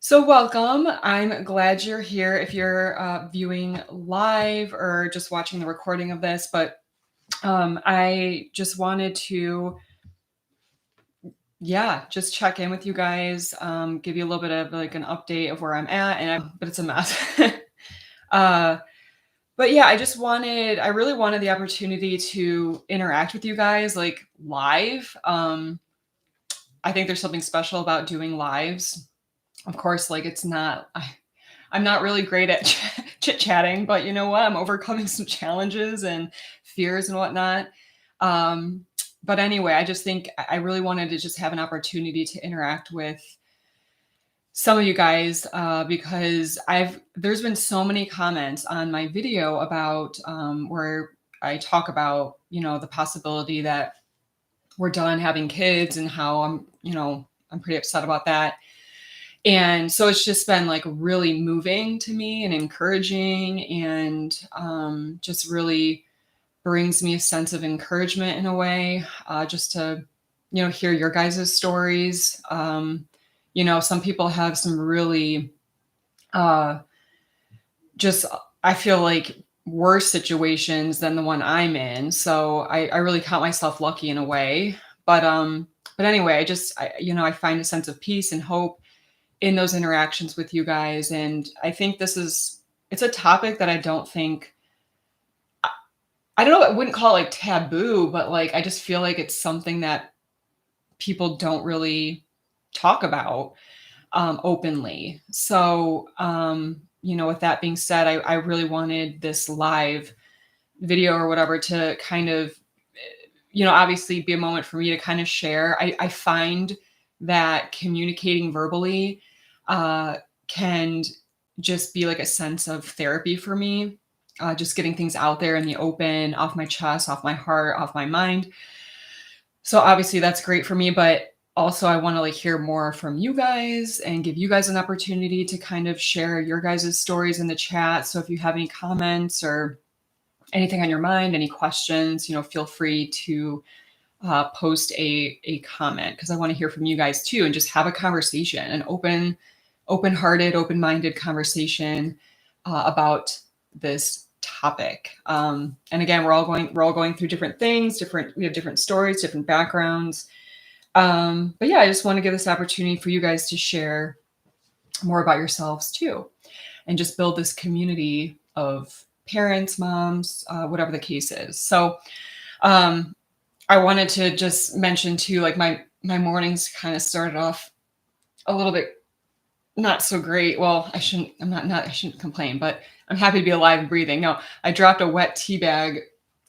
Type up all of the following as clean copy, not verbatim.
So, welcome. I'm glad you're here if you're viewing live or just watching the recording of this. But I just wanted to, yeah, just check in with you guys, give you a little bit of like an update of where I'm at, but it's a mess. uh, but yeah, I really wanted the opportunity to interact with you guys like live. I think there's something special about doing lives. Of course, like I'm not really great at chit chatting, but you know what? I'm overcoming some challenges and fears and whatnot. Um, but anyway, I just think I really wanted to just have an opportunity to interact with some of you guys because there's been so many comments on my video about where I talk about the possibility that we're done having kids and how I'm pretty upset about that. And so it's just been like really moving to me and encouraging and just really brings me a sense of encouragement in a way, just to, hear your guys' stories. Some people have some really uh, just, I feel like worse situations than the one I'm in. So I really count myself lucky in a way. But anyway, I find a sense of peace and hope in those interactions with you guys. And I think it's a topic that I don't know, I wouldn't call it like taboo, but like, I just feel like it's something that people don't really talk about openly. So, with that being said, I really wanted this live video or whatever to kind of, obviously be a moment for me to kind of share. I find that communicating verbally uh, can just be like a sense of therapy for me. Just getting things out there in the open, off my chest, off my heart, off my mind. So obviously that's great for me, but also I want to like hear more from you guys and give you guys an opportunity to kind of share your guys' stories in the chat. So if you have any comments or anything on your mind, any questions, feel free to post a comment because I want to hear from you guys too and just have a conversation, an open-hearted, open-minded conversation about this topic. And again, we're all going through different things, we have different stories, different backgrounds. But yeah, I just want to give this opportunity for you guys to share more about yourselves too, and just build this community of parents, moms, whatever the case is. So um, I wanted to just mention too, like my mornings kind of started off a little bit not so great. Well, I shouldn't complain, but I'm happy to be alive and breathing. No, I dropped a wet tea bag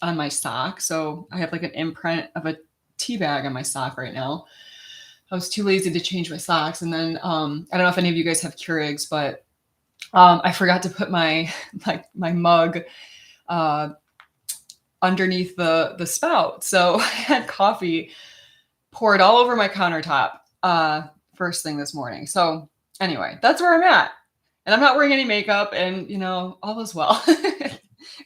on my sock. So I have like an imprint of a tea bag on my sock right now. I was too lazy to change my socks. And then I don't know if any of you guys have Keurigs, but I forgot to put my my mug uh, underneath the spout. So I had coffee poured all over my countertop first thing this morning. So anyway, that's where I'm at. And I'm not wearing any makeup and, all is well. It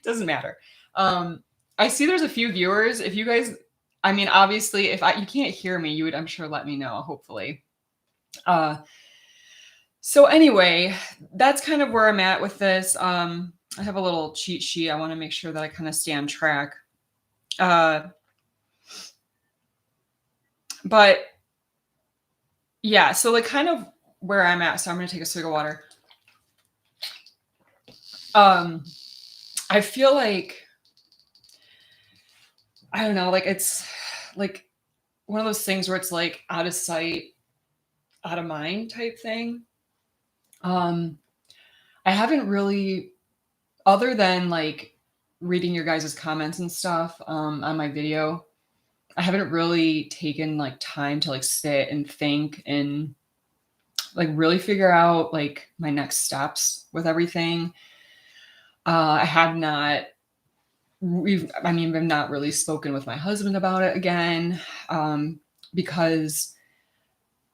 doesn't matter. I see there's a few viewers. If you guys, I mean, obviously, you can't hear me, you would, I'm sure, let me know, hopefully. So anyway, that's kind of where I'm at with this. I have a little cheat sheet. I want to make sure that I kind of stay on track. But yeah, so like kind of where I'm at. So I'm going to take a swig of water. I feel like, I don't know, like it's like one of those things where it's like out of sight, out of mind type thing. I haven't really, other than like reading your guys' comments and stuff on my video, I haven't really taken like time to like sit and think and like really figure out like my next steps with everything. I have not we've not really spoken with my husband about it again, because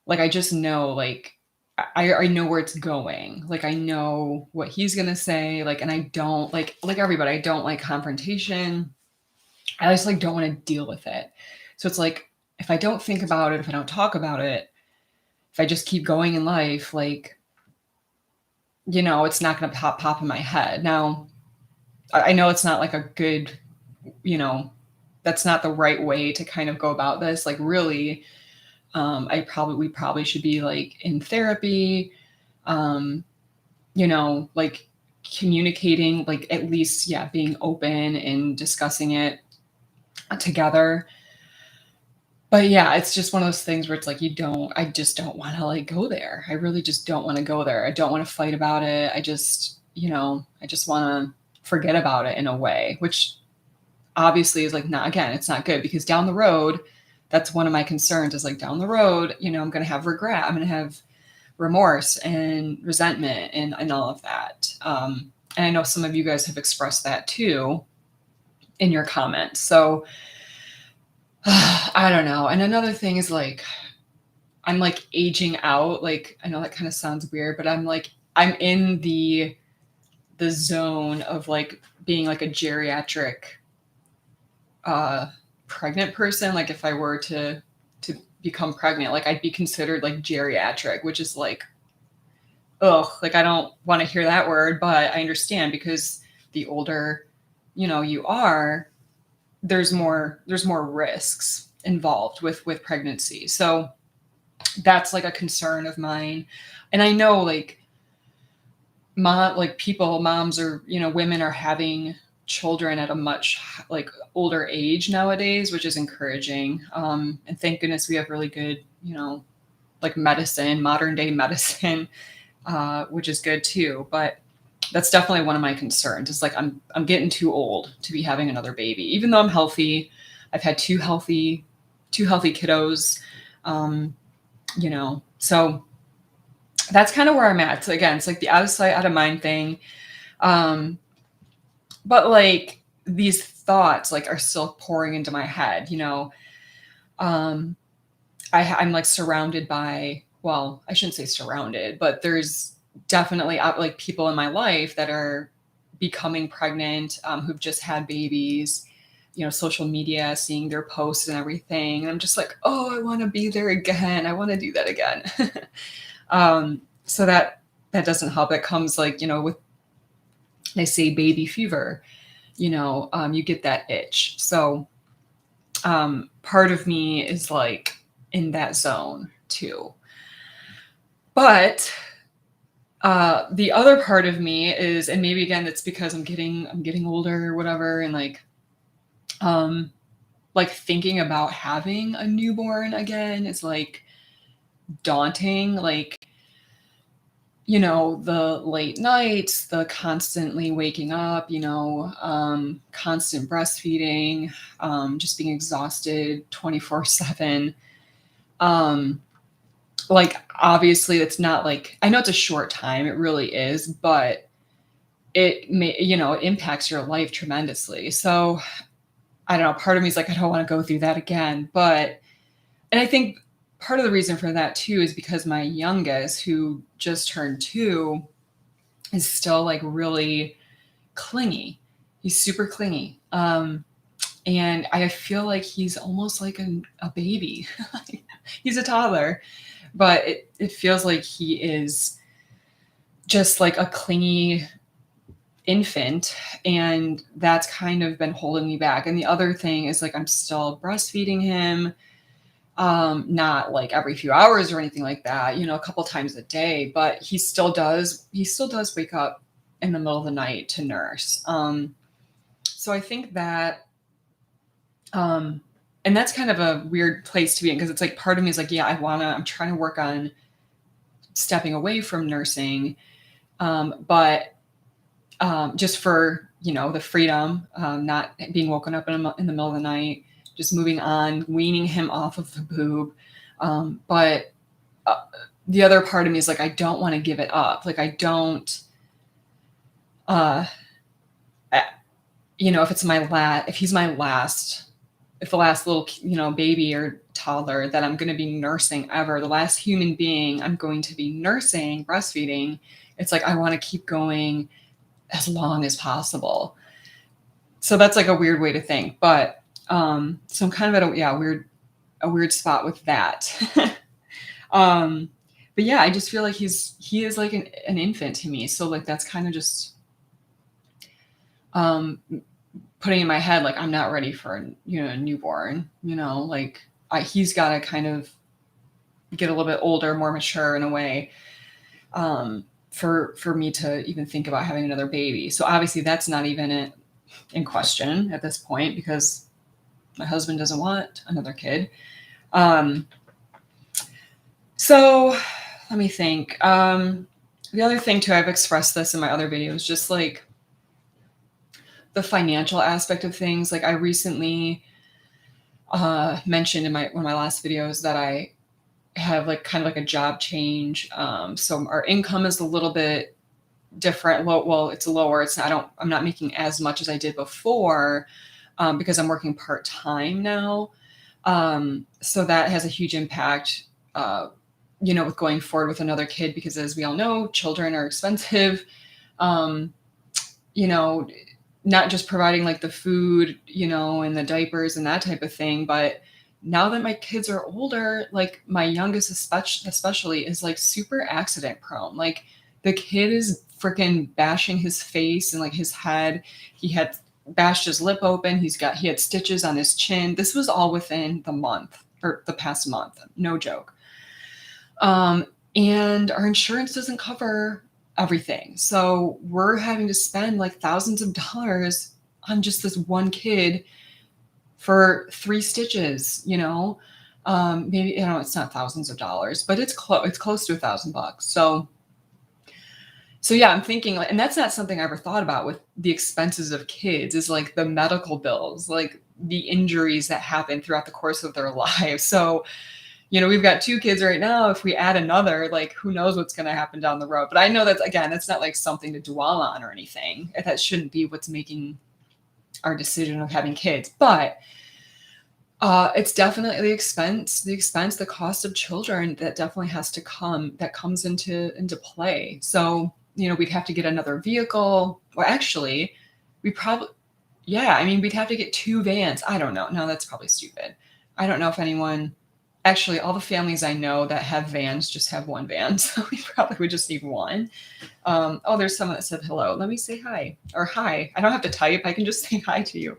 like I just know like I know where it's going. Like I know what he's gonna say. Like, and I don't like everybody, I don't like confrontation. I just like don't want to deal with it. So it's like if I don't think about it, if I don't talk about it, if I just keep going in life, like it's not gonna pop in my head. Now, I know it's not like a good, you know, that's not the right way to kind of go about this. Like, really, we probably should be like in therapy, um, like communicating, like at least, yeah, being open and discussing it together. But yeah, it's just one of those things where it's like I just don't want to like go there. I really just don't want to go there. I don't want to fight about it. I just want to forget about it in a way, which obviously is like not, again, it's not good because down the road, that's one of my concerns is like down the road, I'm going to have regret. I'm going to have remorse and resentment and all of that. And I know some of you guys have expressed that too in your comments. So I don't know. And another thing is like, I'm like aging out. Like, I know that kind of sounds weird, but I'm in the zone of like being like a geriatric uh pregnant person. Like if I were to become pregnant, like I'd be considered like geriatric, which is like, ugh, like I don't want to hear that word, but I understand because the older, you are, there's more risks involved with pregnancy. So that's like a concern of mine. And I know like moms or, women are having children at a much like older age nowadays, which is encouraging. And thank goodness we have really good, like medicine, modern day medicine, which is good too. But that's definitely one of my concerns. It's like I'm getting too old to be having another baby, even though I'm healthy. I've had two healthy kiddos. So that's kind of where I'm at. So again, it's like the out of sight, out of mind thing. Um, but like these thoughts like are still pouring into my head. Um, I'm like surrounded by, well, I shouldn't say surrounded, but there's definitely like people in my life that are becoming pregnant, who've just had babies, social media, seeing their posts and everything. And I'm just like, oh, I want to be there again. I want to do that again. So that doesn't help. It comes like, with, they say baby fever, you get that itch. So part of me is like in that zone too. But the other part of me is, and maybe again, it's because I'm getting older or whatever, and um, like thinking about having a newborn again is like daunting. Like, the late nights, the constantly waking up, constant breastfeeding, just being exhausted 24/7. Um, like obviously it's not like, I know it's a short time, it really is, but it impacts your life tremendously. So I don't know, part of me is like, I don't want to go through that again. And I think part of the reason for that too is because my youngest, who just turned 2, is still like really clingy. He's super clingy. And I feel like he's almost like a baby. He's a toddler, but it feels like he is just like a clingy infant, and that's kind of been holding me back. And the other thing is like I'm still breastfeeding him, not like every few hours or anything like that, a couple times a day, but he still does wake up in the middle of the night to nurse. So I think that, um and that's kind of a weird place to be in, because it's like part of me is like, yeah, I'm trying to work on stepping away from nursing, but just for, the freedom, not being woken up in the middle of the night, just moving on, weaning him off of the boob. But the other part of me is like, I don't want to give it up. Like I don't, uh, if he's my last, if the last little, baby or toddler that I'm going to be nursing ever, the last human being I'm going to be nursing, breastfeeding, it's like, I want to keep going as long as possible. So that's like a weird way to think, but so I'm kind of at a weird spot with that. um but yeah, I just feel like he is like an infant to me. So like that's kind of just um putting in my head like I'm not ready for a newborn, like he's got to kind of get a little bit older, more mature in a way, for me to even think about having another baby. So obviously that's not even in question at this point because my husband doesn't want another kid. Um, so let me think. The other thing too, I've expressed this in my other videos, just like the financial aspect of things. Like I recently mentioned in one of my last videos that I have like kind of like a job change. So our income is a little bit different. Well, it's lower. I'm not making as much as I did before, because I'm working part time now. So that has a huge impact, with going forward with another kid, because as we all know, children are expensive. Um, you know, not just providing like the food, and the diapers and that type of thing, but now that my kids are older, like my youngest especially is like super accident prone. Like the kid is freaking bashing his face and like his head. He had bashed his lip open. He had stitches on his chin. This was all within the month or the past month. No joke. Um, and our insurance doesn't cover everything. So we're having to spend like thousands of dollars on just this one kid for 3 stitches. Maybe, it's not thousands of dollars, but it's close to $1,000. So yeah, I'm thinking like, and that's not something I ever thought about with the expenses of kids, is like the medical bills, like the injuries that happen throughout the course of their lives. So we've got 2 kids right now. If we add another, like who knows what's going to happen down the road. But I know that, again, that's not like something to dwell on or anything. That shouldn't be what's making our decision of having kids. But it's definitely the cost of children that definitely that comes into play. So, we'd have to get another vehicle. Or actually, we probably, yeah, I mean, we'd have to get 2 vans. I don't know. No, that's probably stupid. I don't know if anyone. Actually, all the families I know that have vans just have one van, so we probably would just need one. Oh, there's someone that said hello. Let me say hi. Or hi. I don't have to type. I can just say hi to you.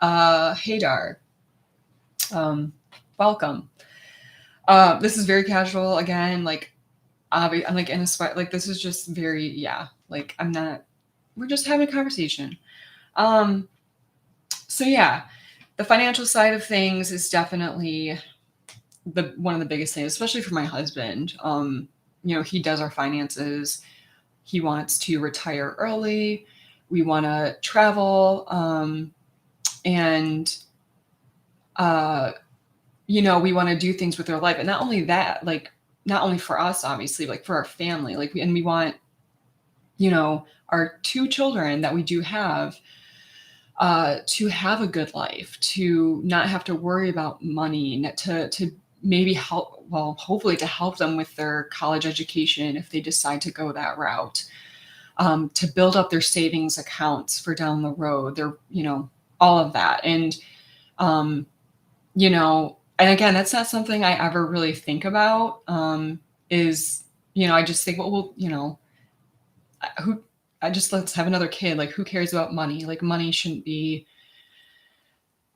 Haydar. Welcome. This is very casual again. Like, I'm like in a sweat. Like, this is just very, yeah. Like, we're just having a conversation. So yeah, the financial side of things is definitely one of the biggest things, especially for my husband. He does our finances. He wants to retire early. We want to travel. And we want to do things with our life. And not only that, like, not only for us, obviously, like for our family, like we want, our 2 children that we do have, to have a good life, to not have to worry about money, to maybe help, well, hopefully to help them with their college education if they decide to go that route, to build up their savings accounts for down the road, all of that. And, and again, that's not something I ever really think about, I just think, well, who, let's have another kid. Like, who cares about money? Like, money shouldn't be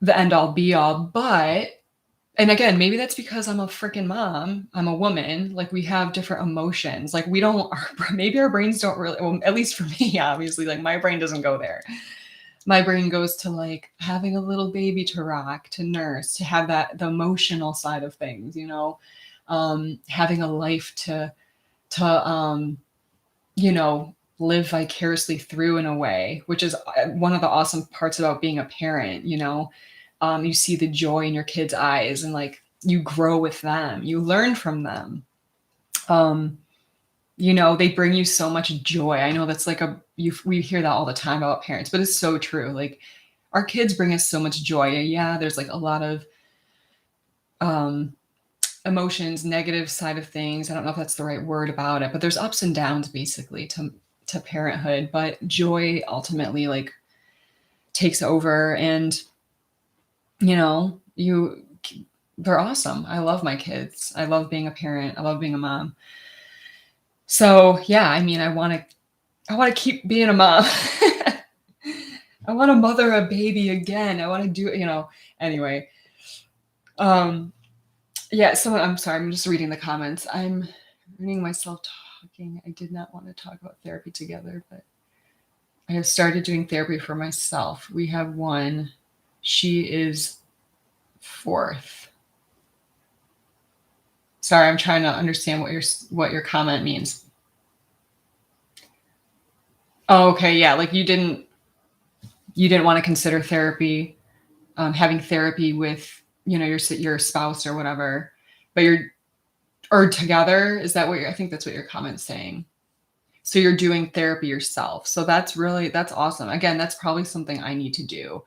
the end all be all. But, and again, maybe that's because I'm a freaking mom. I'm a woman. Like, we have different emotions. Like, maybe our brains don't really, well, at least for me, obviously, like my brain doesn't go there. My brain goes to like having a little baby to rock, to nurse, to have the emotional side of things, having a life to live vicariously through in a way, which is one of the awesome parts about being a parent. You see the joy in your kids' eyes, and like you grow with them, you learn from them. They bring you so much joy. I know that's like we hear that all the time about parents, but it's so true. Like, our kids bring us so much joy. Yeah, there's like a lot of emotions, negative side of things. I don't know if that's the right word about it, but there's ups and downs basically to parenthood, but joy ultimately like takes over. And you They're awesome. I love my kids. I love being a parent. I love being a mom. So, yeah, I mean, I wanna keep being a mom. I wanna mother a baby again. I wanna do anyway. Um, yeah, so I'm sorry, I'm just reading the comments. I'm reading myself talking. I did not want to talk about therapy together, but I have started doing therapy for myself. We have one. She is 4th. Sorry, I'm trying to understand what your comment means. Oh, okay, yeah, like you didn't wanna consider therapy, having therapy with, your spouse or whatever, but you're or together? Is that what I think that's what your comment's saying. So you're doing therapy yourself. So that's awesome. Again, that's probably something I need to do.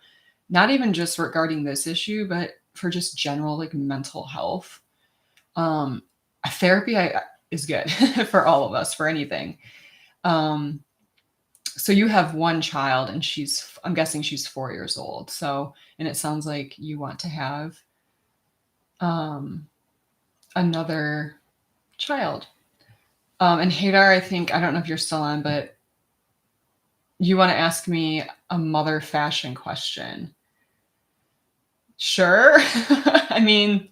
Not even just regarding this issue, but for just general, like, mental health. Um, therapy is good for all of us, for anything. Um, so you have one child and I'm guessing she's 4 years old. So and it sounds like you want to have, um, another child. And Hadar, I don't know if you're still on, but you wanna ask me a mother fashion question. Sure. I mean,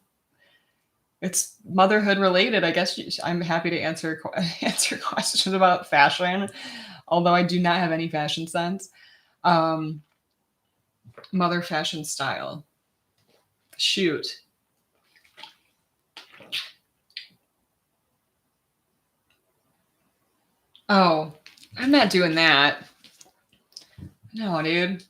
it's motherhood related. I guess I'm happy to answer answer questions about fashion, although I do not have any fashion sense. Um, mother fashion style. Shoot. Oh, I'm not doing that. No, dude.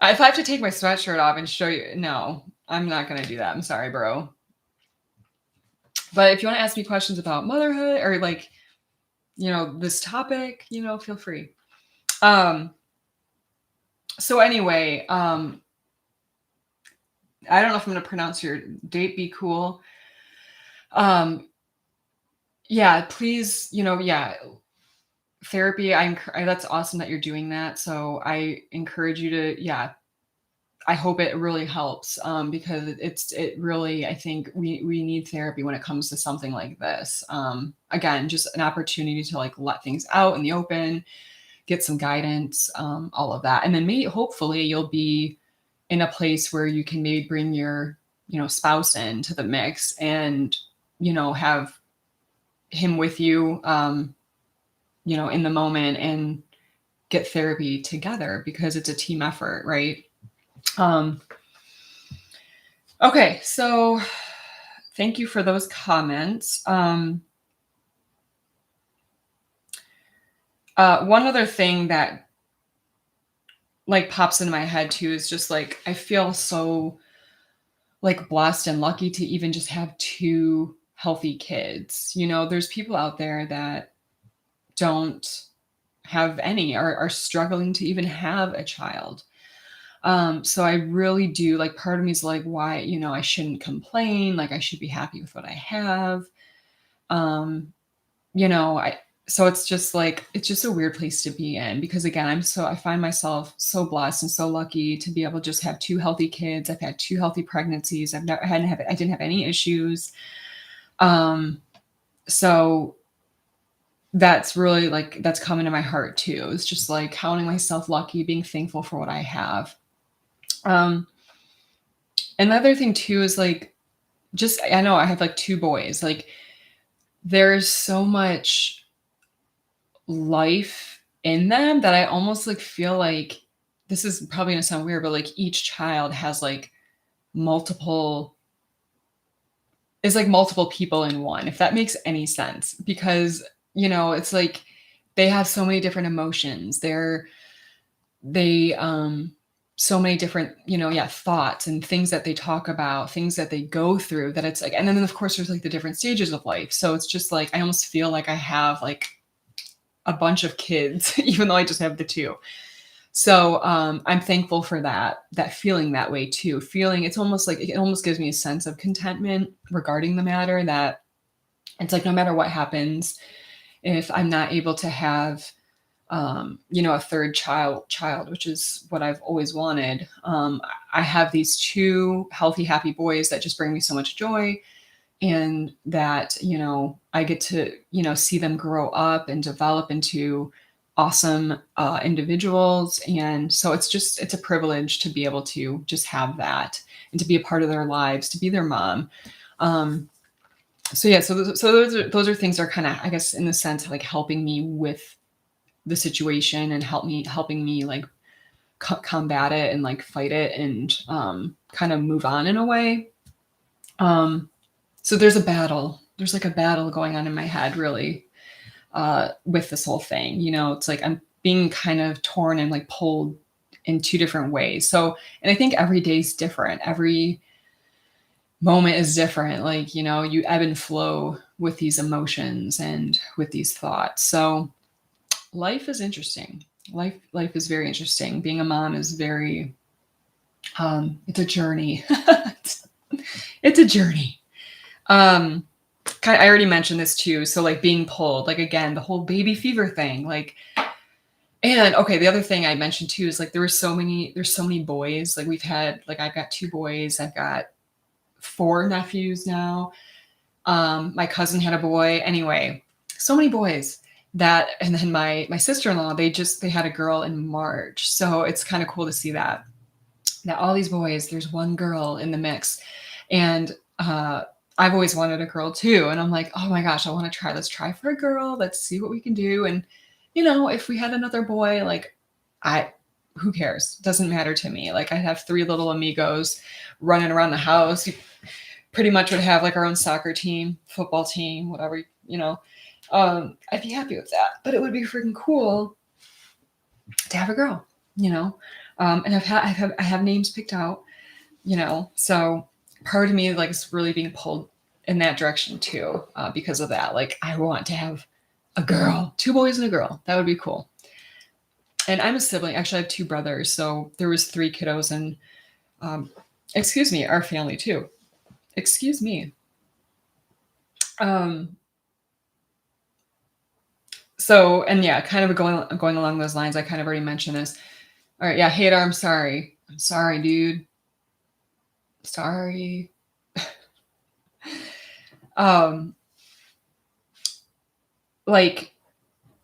If I have to take my sweatshirt off and show you, no, I'm not gonna do that. I'm sorry, bro. But if you want to ask me questions about motherhood or like, this topic, feel free. Um, so anyway, I don't know if I'm gonna pronounce your date be cool. Um, yeah, please, yeah, therapy. That's awesome that you're doing that. So I encourage you to, yeah, I hope it really helps, because it really, I think we need therapy when it comes to something like this. Again, just an opportunity to like let things out in the open, get some guidance, all of that, and then maybe hopefully you'll be in a place where you can maybe bring your spouse into the mix and have him with you, in the moment and get therapy together because it's a team effort, right? Um, okay, so thank you for those comments. One other thing that like pops into my head too is just like I feel so like blessed and lucky to even just have two healthy kids. There's people out there that don't have any or are struggling to even have a child. So I really do like part of me is like, why, I shouldn't complain, like I should be happy with what I have. Um, I so it's just like it's just a weird place to be in because again, I find myself so blessed and so lucky to be able to just have two healthy kids. I've had two healthy pregnancies. I didn't have any issues. Um, so that's really like that's coming to my heart too. It's just like counting myself lucky, being thankful for what I have. Um, Another thing too is like just I know I have like two boys. Like there's so much life in them that I almost like feel like this is probably gonna sound weird, but like each child has like multiple is like multiple people in one, if that makes any sense. Because, it's like they have so many different emotions. They so many different, yeah, thoughts and things that they talk about, things that they go through that it's like, and then of course there's like the different stages of life. So it's just like I almost feel like I have like a bunch of kids, even though I just have the two. So I'm thankful for that feeling that way too. Feeling it's almost like it almost gives me a sense of contentment regarding the matter that it's like no matter what happens, if I'm not able to have a third child, which is what I've always wanted. I have these two healthy, happy boys that just bring me so much joy, and that, I get to, see them grow up and develop into awesome individuals. And so it's a privilege to be able to just have that and to be a part of their lives, to be their mom. Um, so yeah, so those are things that are kind of, I guess, in the sense of like helping me with the situation and helping me like combat it and like fight it and kind of move on in a way. Um, so there's like a battle going on in my head, really, with this whole thing. It's like I'm being kind of torn and like pulled in two different ways. So, and I think every day's different. Every moment is different. Like, you ebb and flow with these emotions and with these thoughts. So life is interesting. Life is very interesting. Being a mom is very it's a journey. It's a journey. Um I already mentioned this too. So like being pulled, like again, the whole baby fever thing, like, and okay, the other thing I mentioned too is like there's so many boys. Like I've got two boys, I've got four nephews now. My cousin had a boy. Anyway, so many boys that, and then my sister-in-law, they had a girl in March. So it's kind of cool to see that all these boys, there's one girl in the mix. And I've always wanted a girl too. And I'm like, oh my gosh, let's try for a girl. Let's see what we can do. And if we had another boy, like who cares? Doesn't matter to me. Like I'd have three little amigos running around the house. Pretty much would have like our own soccer team, football team, whatever, I'd be happy with that. But it would be freaking cool to have a girl, and I have names picked out, so part of me like is really being pulled in that direction too, because of that. Like I want to have a girl, two boys and a girl. That would be cool. And I'm a sibling. Actually, I have two brothers, so there was three kiddos, and our family too. Excuse me. Um, so, and yeah, kind of going along those lines, I kind of already mentioned this. All right, yeah, Hadar, I'm sorry. I'm sorry, dude. Sorry. Like,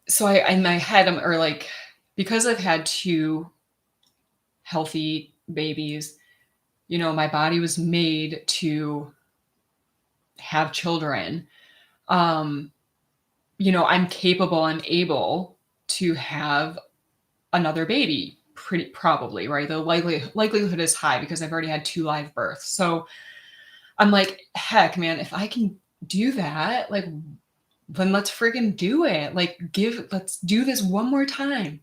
so I in my head, or like, because I've had two healthy babies, my body was made to have children. I'm capable, I'm able to have another baby, pretty probably, right? The likelihood is high because I've already had two live births. So I'm like, heck, man, if I can do that, like, then let's freaking do it. Like, let's do this one more time.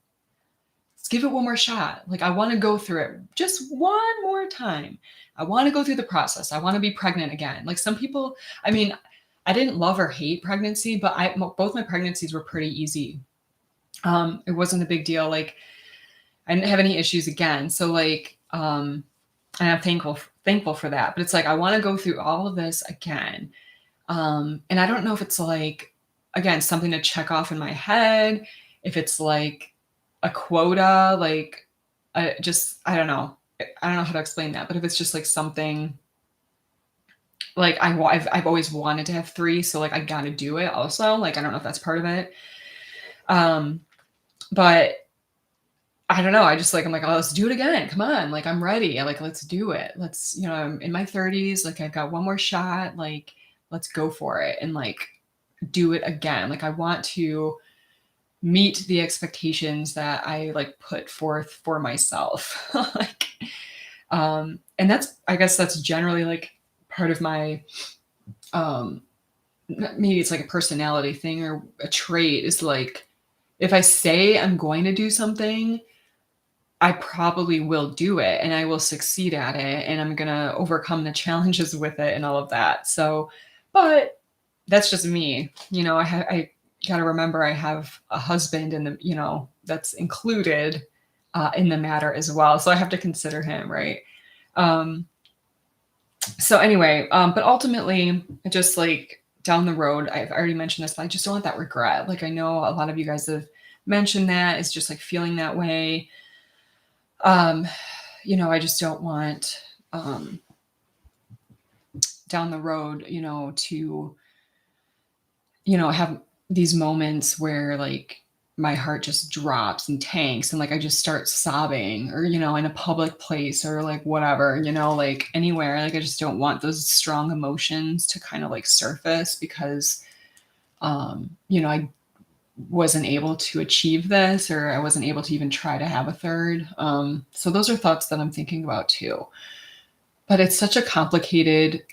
Let's give it one more shot. Like, I want to go through it just one more time. I want to go through the process. I want to be pregnant again. Like some people, I mean, I didn't love or hate pregnancy, but both my pregnancies were pretty easy. It wasn't a big deal. Like I didn't have any issues again. So like, and I'm thankful for that. But it's like I want to go through all of this again. And I don't know if it's like, again, something to check off in my head, if it's like a quota, like I don't know. I don't know how to explain that, but if it's just like something like I've always wanted to have three, so like I got to do it also. Like I don't know if that's part of it. But I don't know. I just like, I'm like, oh, let's do it again. Come on. Like, I'm ready. Like, let's do it. I'm in my 30s. Like, I've got one more shot. Like, let's go for it and like do it again. Like, I want to meet the expectations that I like put forth for myself. Like, and I guess that's generally like part of my, maybe it's like a personality thing or a trait is like, if I say I'm going to do something, I probably will do it and I will succeed at it and I'm going to overcome the challenges with it and all of that. So, but that's just me. I got to remember I have a husband and that's included in the matter as well. So I have to consider him, right? So anyway, but ultimately just like down the road, I've already mentioned this, but I just don't want that regret. Like I know a lot of you guys have mention that, is just like feeling that way. Um, I just don't want um down the road, to, have these moments where like my heart just drops and tanks and like I just start sobbing or, in a public place or like whatever, like anywhere. Like I just don't want those strong emotions to kind of like surface because I wasn't able to achieve this or I wasn't able to even try to have a third. So those are thoughts that I'm thinking about too. But it's such a complicated,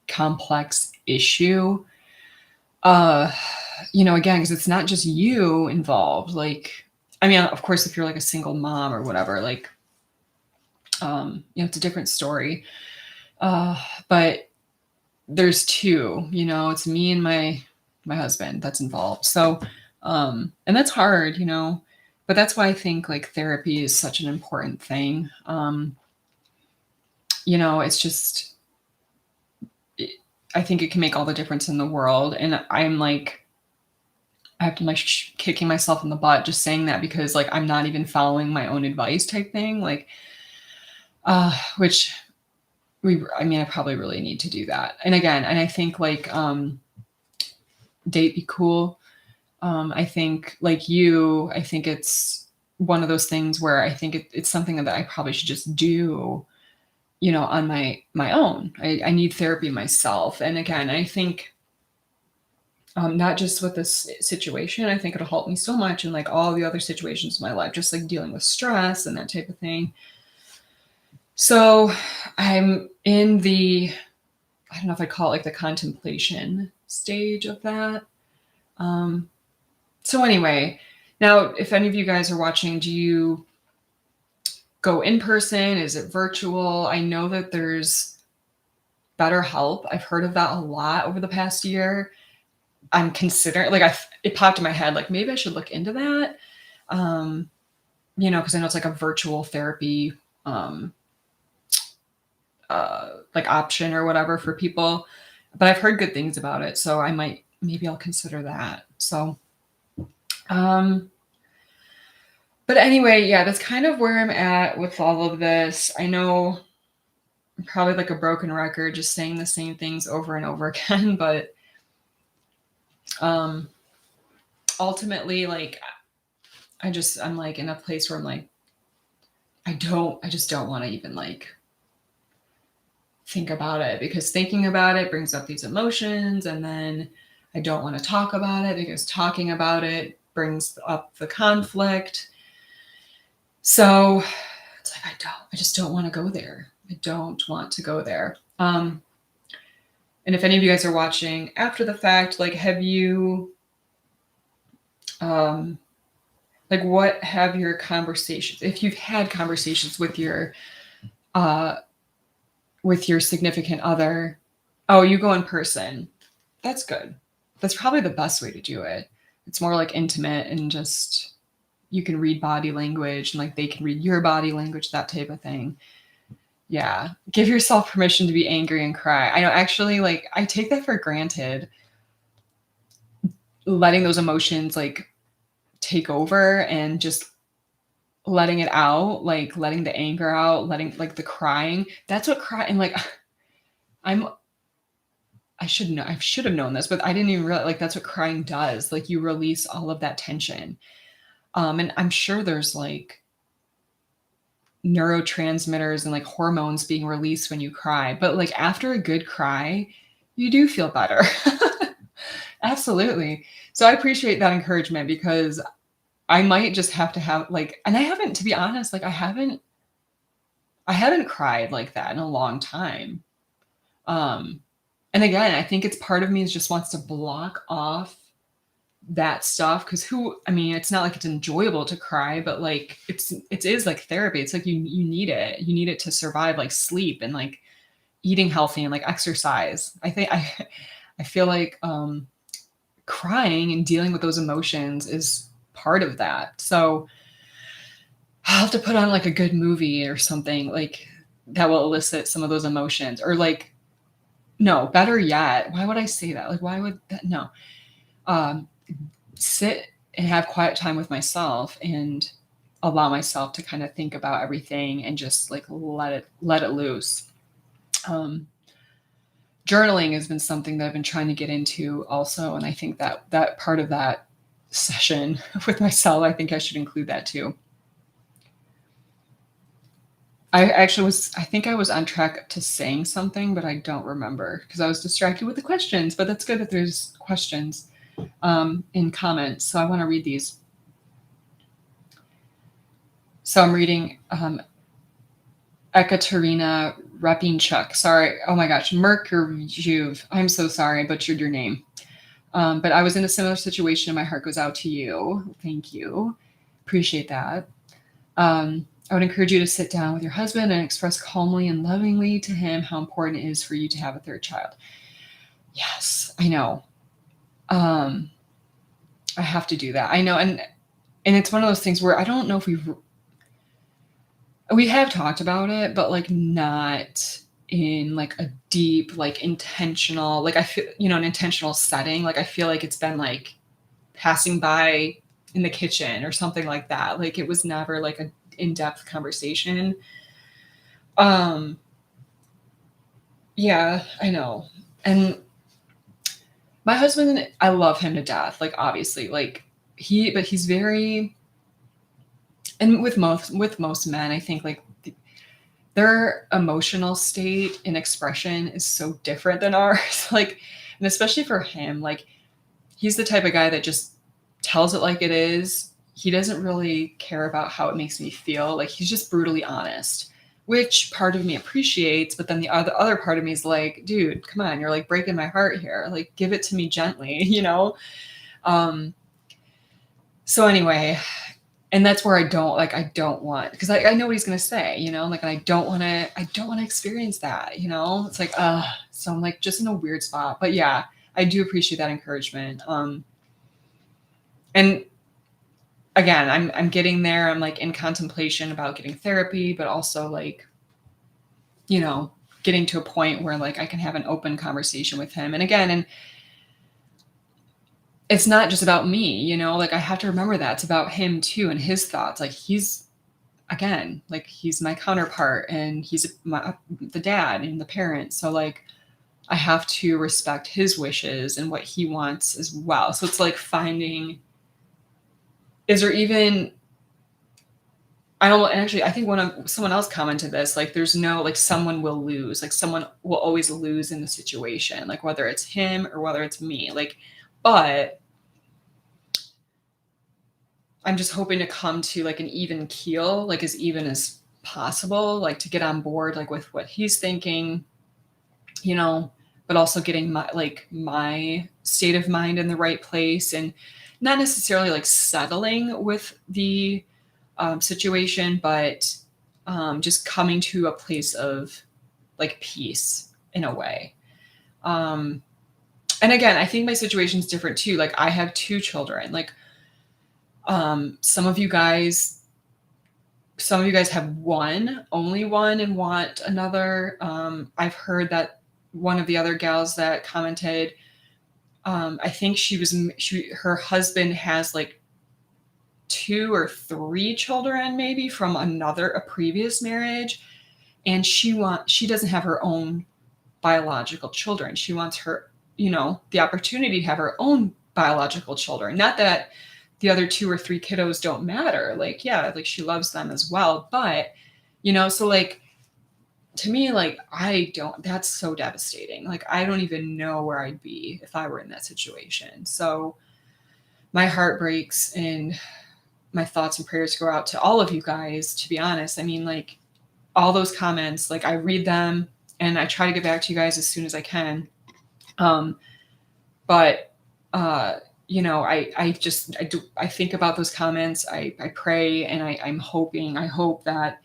complex issue. Uh, again, because it's not just you involved. Like, I mean, of course, if you're like a single mom or whatever, like, it's a different story. But there's two, it's me and my husband that's involved. So, and that's hard, but that's why I think like therapy is such an important thing. It's just, I think it can make all the difference in the world. And I'm like, I have to like kicking myself in the butt just saying that because like I'm not even following my own advice type thing. Like, which I mean, I probably really need to do that. And again, and I think like, date be cool. I think like you, I think it's one of those things where I think it's something that I probably should just do, on my own. I need therapy myself. And again, I think not just with this situation, I think it'll help me so much in like all the other situations in my life, just like dealing with stress and that type of thing. So I'm in I don't know if I call it like the contemplation stage of that. Um, so anyway, now if any of you guys are watching, do you go in person? Is it virtual? I know that there's BetterHelp. I've heard of that a lot over the past year. I'm considering like it popped in my head like maybe I should look into that. Um, because I know it's like a virtual therapy like option or whatever for people. But I've heard good things about it, so maybe I'll consider that. So um but anyway, yeah, that's kind of where I'm at with all of this. I know I'm probably like a broken record just saying the same things over and over again, but um ultimately like I'm like in a place where I'm like I just don't want to even like think about it because thinking about it brings up these emotions and then I don't want to talk about it because talking about it brings up the conflict. So it's like I just don't want to go there. I don't want to go there. And if any of you guys are watching after the fact, like have you like what have your conversations, if you've had conversations uh with your significant other, oh, you go in person. That's good. That's probably the best way to do it. It's more like intimate and just you can read body language and like they can read your body language, that type of thing. Yeah. Give yourself permission to be angry and cry. I know actually like I take that for granted. Letting those emotions like take over and just letting it out, like letting the anger out, letting like the crying. That's what crying like I'm I should have known this, but I didn't even realize like that's what crying does. Like you release all of that tension. And I'm sure there's like neurotransmitters and like hormones being released when you cry. But like after a good cry, you do feel better. Absolutely. So I appreciate that encouragement because I might just have to have like, and I haven't, to be honest, like I haven't cried like that in a long time. Um, and again, I think it's part of me is just wants to block off that stuff because I mean, it's not like it's enjoyable to cry, but like it is like therapy. It's like you need it. You need it to survive like sleep and like eating healthy and like exercise. I feel like crying and dealing with those emotions is part of that. So I'll have to put on like a good movie or something like that will elicit some of those emotions or like no, better yet, why would I say that? Like why would that no. Um sit and have quiet time with myself and allow myself to kind of think about everything and just like let it loose. Um, Journaling has been something that I've been trying to get into also, and I think that that part of that session with myself, I think I should include that too. I think I was on track to saying something, but I don't remember because I was distracted with the questions. But that's good that there's questions in comments. So I want to read these. So I'm reading Ekaterina Rapinchuk. Sorry. Oh my gosh. Merkurjuv. I'm so sorry. I butchered your name. But I was in a similar situation and my heart goes out to you. Thank you. Appreciate that. I would encourage you to sit down with your husband and express calmly and lovingly to him how important it is for you to have a third child. Yes, I know. Um, I have to do that. I know, and it's one of those things where I don't know if we have talked about it, but like not in like a deep, like intentional, like I feel, an intentional setting. Like I feel like it's been like passing by in the kitchen or something like that. Like it was never like a in-depth conversation. Um, yeah, I know. And my husband, I love him to death. Like obviously, like but he's very, and with most men, I think like their emotional state and expression is so different than ours. Like, and especially for him, like he's the type of guy that just tells it like it is. He doesn't really care about how it makes me feel. Like he's just brutally honest, which part of me appreciates, but then the other part of me is like, dude, come on, you're like breaking my heart here. Like give it to me gently, you know? Um so anyway, and that's where I don't want, because I know what he's gonna say, like, and I don't wanna experience that, It's like, so I'm like just in a weird spot. But yeah, I do appreciate that encouragement. And again, I'm getting there. I'm like in contemplation about getting therapy, but also like, you know, getting to a point where like I can have an open conversation with him. And again, and it's not just about me, like I have to remember that it's about him too and his thoughts. Like he's, again, like he's my counterpart and he's the dad and the parent. So like I have to respect his wishes and what he wants as well. So it's like finding, is there even, I don't, and actually I think someone else commented this, like there's no, like someone will lose, like someone will always lose in the situation, like whether it's him or whether it's me. Like, but I'm just hoping to come to like an even keel, like as even as possible, like to get on board like with what he's thinking, you know, but also getting my state of mind in the right place and not necessarily like settling with the situation, but just coming to a place of like peace in a way. Um, and again, I think my situation is different too. Like I have two children. Like some of you guys have one, only one, and want another. I've heard that one of the other gals that commented, I think her husband has like two or three children maybe from a previous marriage, and she doesn't have her own biological children. She wants the opportunity to have her own biological children. Not that the other two or three kiddos don't matter. Like, yeah, like she loves them as well. But, so like to me, like that's so devastating. Like I don't even know where I'd be if I were in that situation. So my heart breaks and my thoughts and prayers go out to all of you guys, to be honest. I mean, like all those comments, like I read them and I try to get back to you guys as soon as I can. But I think about those comments. I pray and I hope that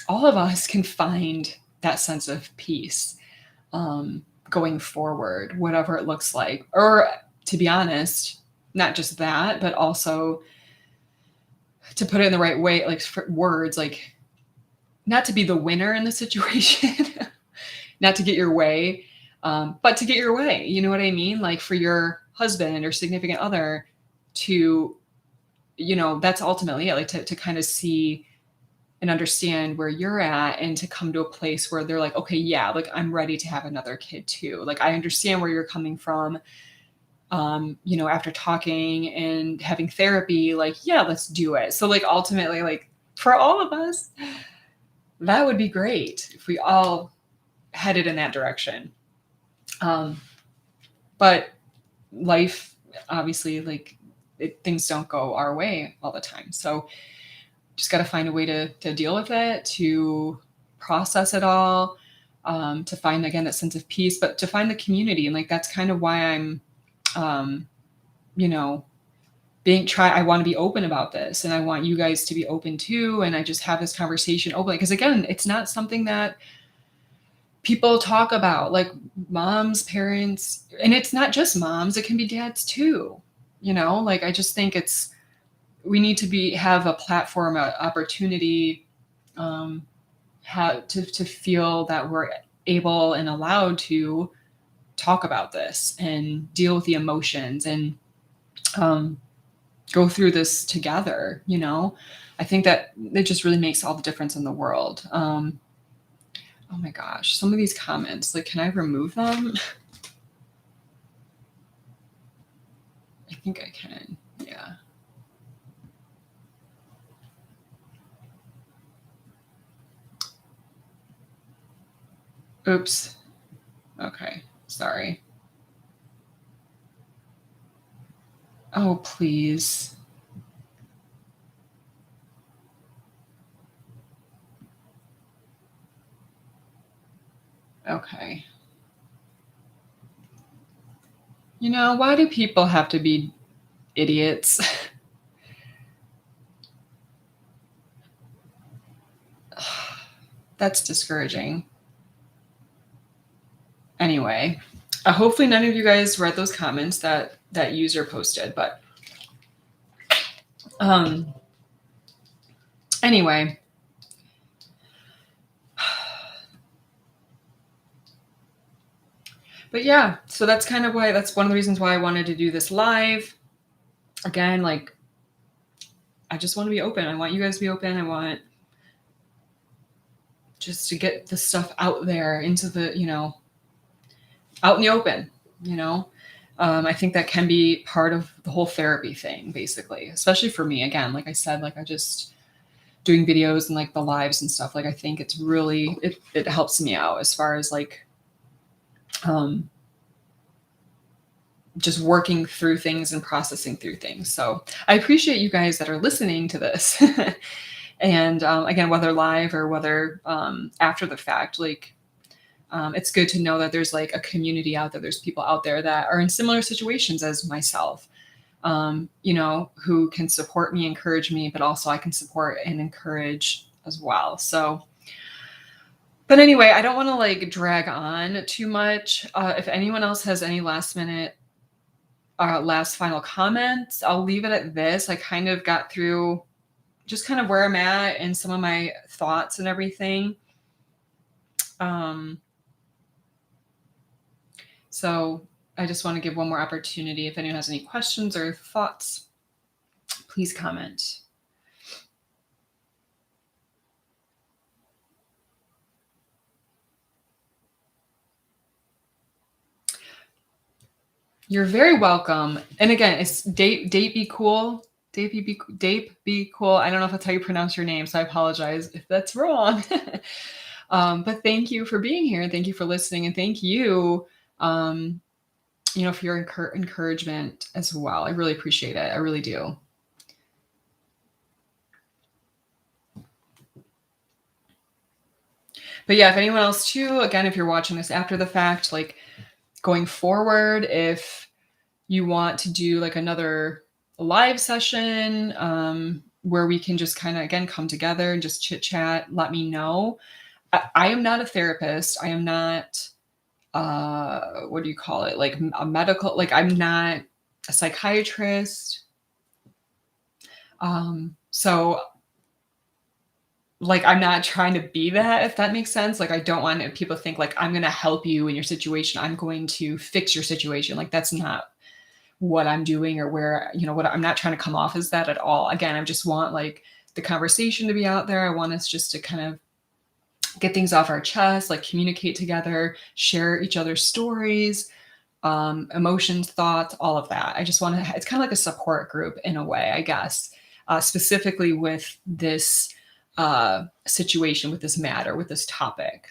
all of us can find that sense of peace going forward, whatever it looks like. Or to be honest, not just that, but also to put it in the right way, like for words, like not to be the winner in the situation, not to get your way, but to get your way. You know what I mean? Like for your husband or significant other, to, that's ultimately it, like to kind of see and understand where you're at and to come to a place where they're like, okay, yeah, like I'm ready to have another kid too. Like I understand where you're coming from. After talking and having therapy, like, yeah, let's do it. So like ultimately, like for all of us, that would be great if we all headed in that direction. Um, but life, obviously, like things don't go our way all the time. So just got to find a way to deal with it, to process it all, to find again that sense of peace, but to find the community. And like that's kind of why I'm, um, you know, I want to be open about this, and I want you guys to be open too. And I just have this conversation openly because again, it's not something that people talk about, like moms, parents, and it's not just moms, it can be dads too. Like I just think we need to have a platform, a opportunity, um, to feel that we're able and allowed to talk about this and deal with the emotions and um, go through this together. I think that it just really makes all the difference in the world. Oh my gosh, some of these comments, like, can I remove them? I think I can. Yeah. Oops. Okay. Sorry. Oh, please. Okay. Why do people have to be idiots? That's discouraging. Anyway, hopefully none of you guys read those comments that user posted, but um anyway, but yeah, so that's one of the reasons why I wanted to do this live. Again, like I just want to be open. I want you guys to be open. I want just to get the stuff out there into the, out in the open, you know. I think that can be part of the whole therapy thing, basically, especially for me. Again, like I said, like I just doing videos and like the lives and stuff. Like I think it's really it helps me out as far as like um just working through things and processing through things. So I appreciate you guys that are listening to this. And again, whether live or whether after the fact, like it's good to know that there's like a community out there. There's people out there that are in similar situations as myself, who can support me, encourage me, but also I can support and encourage as well. So, but anyway, I don't want to like drag on too much. If anyone else has any last final comments, I'll leave it at this. I kind of got through just kind of where I'm at and some of my thoughts and everything. So I just want to give one more opportunity. If anyone has any questions or thoughts, please comment. You're very welcome. And again, it's date be cool. Date be cool. I don't know if that's how you pronounce your name, so I apologize if that's wrong. But thank you for being here, and thank you for listening, and thank you, for your encouragement as well. I really appreciate it. I really do. But yeah, if anyone else too, again, if you're watching this after the fact, like going forward, if you want to do like another live session where we can just kind of again come together and just chit chat, let me know. I am not a therapist. I am not what do you call it, like a medical, like I'm not a psychiatrist. So like I'm not trying to be that, if that makes sense. Like I don't want people to think like I'm going to help you in your situation, I'm going to fix your situation. Like that's not what I'm doing or where, what I'm not trying to come off as that at all. Again, I just want like the conversation to be out there. I want us just to kind of get things off our chest, like communicate together, share each other's stories, emotions, thoughts, all of that. I just want to, it's kind of like a support group in a way, I guess, specifically with this situation, with this matter, with this topic.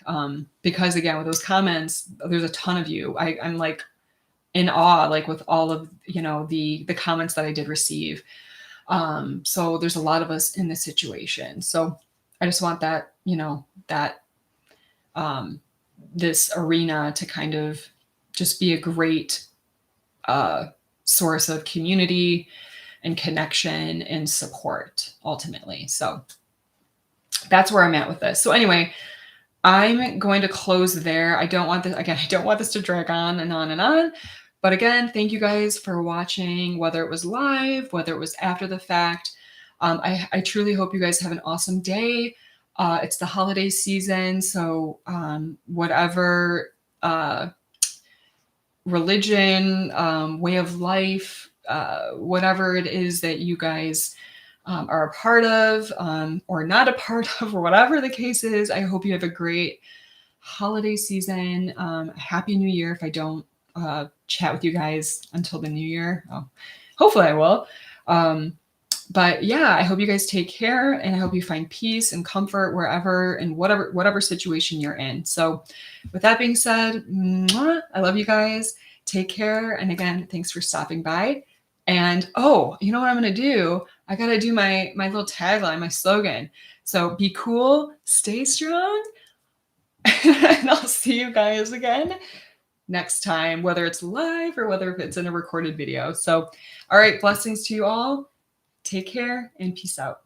Because again, with those comments, there's a ton of you. I'm like in awe, like with all of, the comments that I did receive. So there's a lot of us in this situation. So I just want that, that um, this arena to kind of just be a great source of community and connection and support ultimately. So that's where I'm at with this. So anyway, I'm going to close there. I don't want this, again, I don't want this to drag on and on and on. But again, thank you guys for watching, whether it was live, whether it was after the fact. I truly hope you guys have an awesome day. It's the holiday season, so whatever religion, way of life, whatever it is that you guys are a part of or not a part of, or whatever the case is, I hope you have a great holiday season. Happy New Year if I don't chat with you guys until the new year. Oh, hopefully I will. But yeah, I hope you guys take care, and I hope you find peace and comfort wherever and whatever situation you're in. So with that being said, mwah, I love you guys. Take care. And again, thanks for stopping by. And oh, you know what I'm going to do? I got to do my little tagline, my slogan. So be cool, stay strong, and I'll see you guys again next time, whether it's live or whether it's in a recorded video. So, all right, blessings to you all. Take care and peace out.